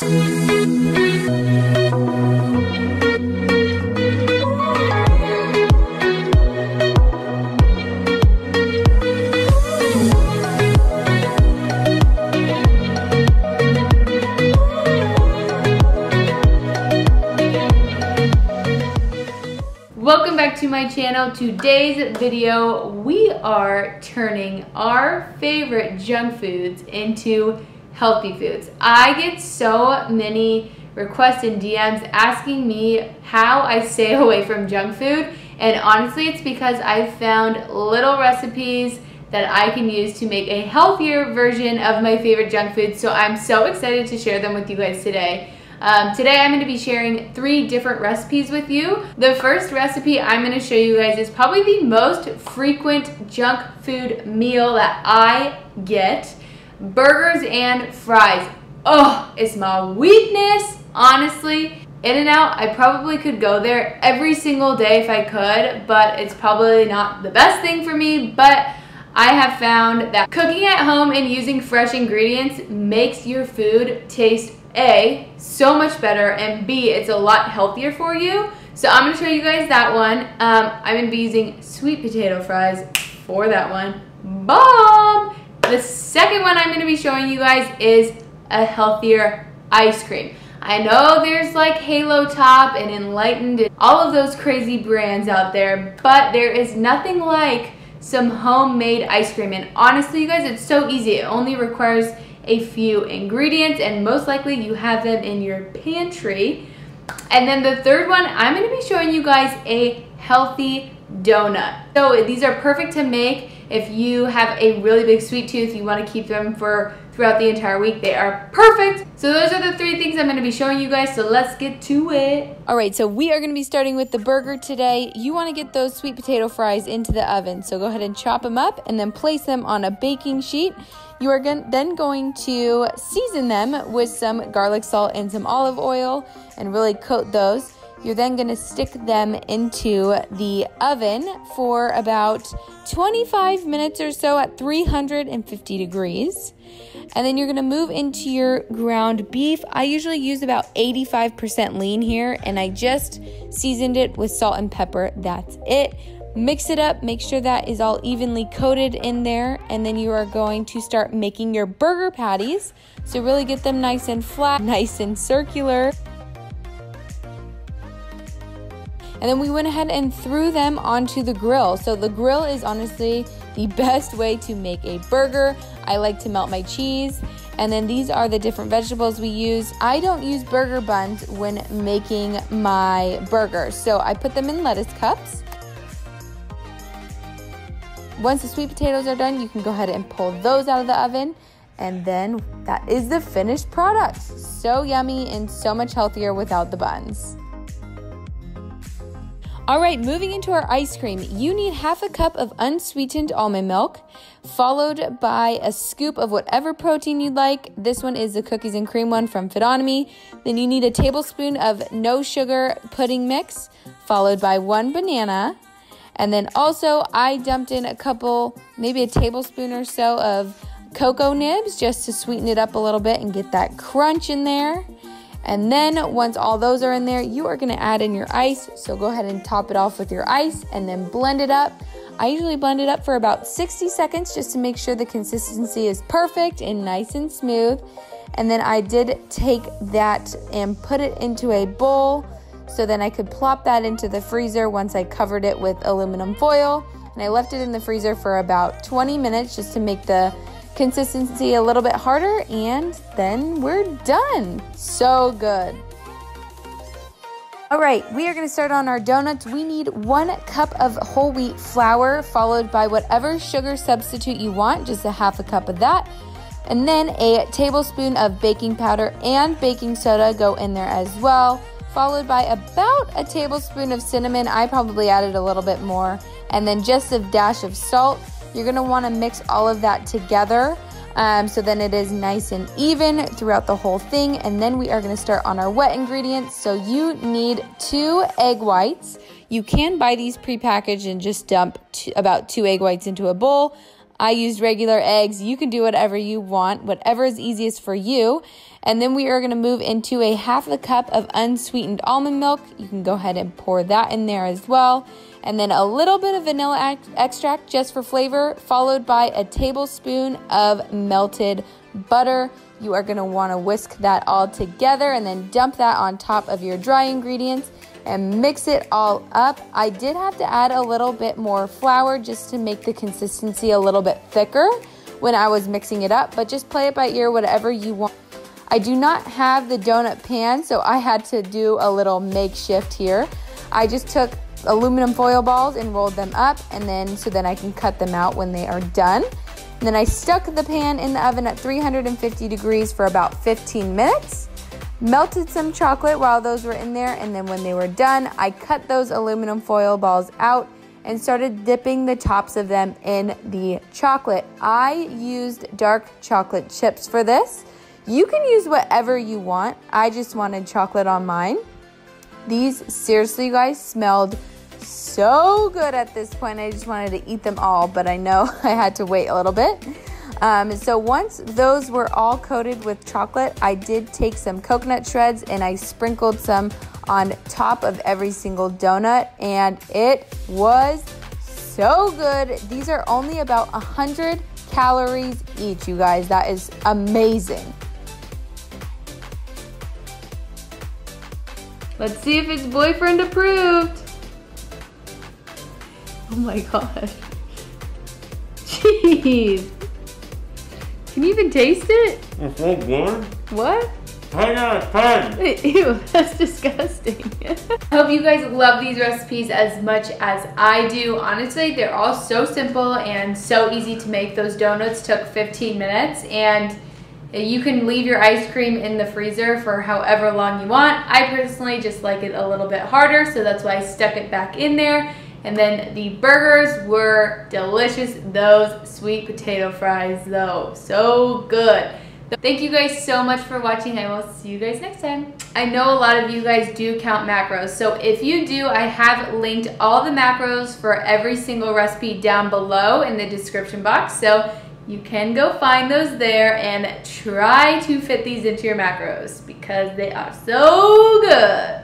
Welcome back to my channel. Today's video, we are turning our favorite junk foods into healthy foods. I get so many requests and DMs asking me how I stay away from junk food, and honestly it's because I've found little recipes that I can use to make a healthier version of my favorite junk foods. So I'm so excited to share them with you guys today. Today I'm going to be sharing 3 different recipes with you. The first recipe I'm going to show you guys is probably the most frequent junk food meal that I get. Burgers and fries. Oh, it's my weakness, honestly. In-N-Out, I probably could go there every single day if I could, but it's probably not the best thing for me. But I have found that cooking at home and using fresh ingredients makes your food taste A, so much better, and B, it's a lot healthier for you. So I'm going to show you guys that one. I'm going to be using sweet potato fries for that one. Bomb! The second one I'm going to be showing you guys is a healthier ice cream. I know there's like Halo Top and Enlightened and all of those crazy brands out there, but there is nothing like some homemade ice cream. And honestly, you guys, it's so easy. It only requires a few ingredients, and most likely you have them in your pantry. And then the third one, I'm going to be showing you guys a healthy donut. So these are perfect to make if you have a really big sweet tooth, you want to keep them for throughout the entire week. They are perfect. So those are the 3 things I'm going to be showing you guys, so let's get to it. All right, so we are going to be starting with the burger today. You want to get those sweet potato fries into the oven, so go ahead and chop them up and then place them on a baking sheet. You are then going to season them with some garlic salt and some olive oil and really coat those. You're then going to stick them into the oven for about 25 minutes or so at 350 degrees. And then you're going to move into your ground beef. I usually use about 85% lean here, and I just seasoned it with salt and pepper. That's it. Mix it up, make sure that is all evenly coated in there, and then you are going to start making your burger patties. So really get them nice and flat, nice and circular. And then we went ahead and threw them onto the grill. So the grill is honestly the best way to make a burger. I like to melt my cheese. And then these are the different vegetables we use. I don't use burger buns when making my burgers, so I put them in lettuce cups. Once the sweet potatoes are done, you can go ahead and pull those out of the oven. And then that is the finished product. So yummy and so much healthier without the buns. All right, moving into our ice cream, you need half a cup of unsweetened almond milk, followed by a scoop of whatever protein you'd like. This one is the cookies and cream one from Fitonomy. Then you need a tablespoon of no sugar pudding mix, followed by 1 banana. And then also I dumped in a couple, maybe a tablespoon or so of cocoa nibs just to sweeten it up a little bit and get that crunch in there. And then once all those are in there, you are going to add in your ice. So go ahead and top it off with your ice and then blend it up. I usually blend it up for about 60 seconds just to make sure the consistency is perfect and nice and smooth. And then I did take that and put it into a bowl so then I could plop that into the freezer once I covered it with aluminum foil. And I left it in the freezer for about 20 minutes just to make the consistency a little bit harder, and then we're done. So good. All right, we are going to start on our donuts. We need 1 cup of whole wheat flour, followed by whatever sugar substitute you want, just a half a cup of that. And then a tablespoon of baking powder and baking soda go in there as well, followed by about a tablespoon of cinnamon. I probably added a little bit more. And then just a dash of salt. You're going to want to mix all of that together so then it is nice and even throughout the whole thing. And then we are going to start on our wet ingredients. So you need 2 egg whites. You can buy these prepackaged and just dump about 2 egg whites into a bowl. I used regular eggs. You can do whatever you want, whatever is easiest for you. And then we are going to move into a 1/2 cup of unsweetened almond milk. You can go ahead and pour that in there as well. And then a little bit of vanilla extract just for flavor, followed by a tablespoon of melted butter. You are going to want to whisk that all together and then dump that on top of your dry ingredients and mix it all up. I did have to add a little bit more flour just to make the consistency a little bit thicker when I was mixing it up, but just play it by ear, whatever you want. I do not have the donut pan, so I had to do a little makeshift here. I just took aluminum foil balls and rolled them up, and then I can cut them out when they are done. And then I stuck the pan in the oven at 350 degrees for about 15 minutes. Melted some chocolate while those were in there, and then when they were done, I cut those aluminum foil balls out and started dipping the tops of them in the chocolate. I used dark chocolate chips for this. You can use whatever you want. I just wanted chocolate on mine. These, seriously, you guys, smelled so good at this point. I just wanted to eat them all, but I know I had to wait a little bit. So once those were all coated with chocolate, I did take some coconut shreds and I sprinkled some on top of every single donut, and it was so good. These are only about 100 calories each, you guys. That is amazing. Let's see if it's boyfriend approved. Oh my gosh. Jeez. Can you even taste it? It's so good. What? 10 out of 10. Ew, that's disgusting. I hope you guys love these recipes as much as I do. Honestly, they're all so simple and so easy to make. Those donuts took 15 minutes, and you can leave your ice cream in the freezer for however long you want. I personally just like it a little bit harder, so that's why I stuck it back in there. And then the burgers were delicious. Those sweet potato fries, though, so good. Thank you guys so much for watching. I will see you guys next time. I know a lot of you guys do count macros, so if you do, I have linked all the macros for every single recipe down below in the description box, so you can go find those there and try to fit these into your macros because they are so good.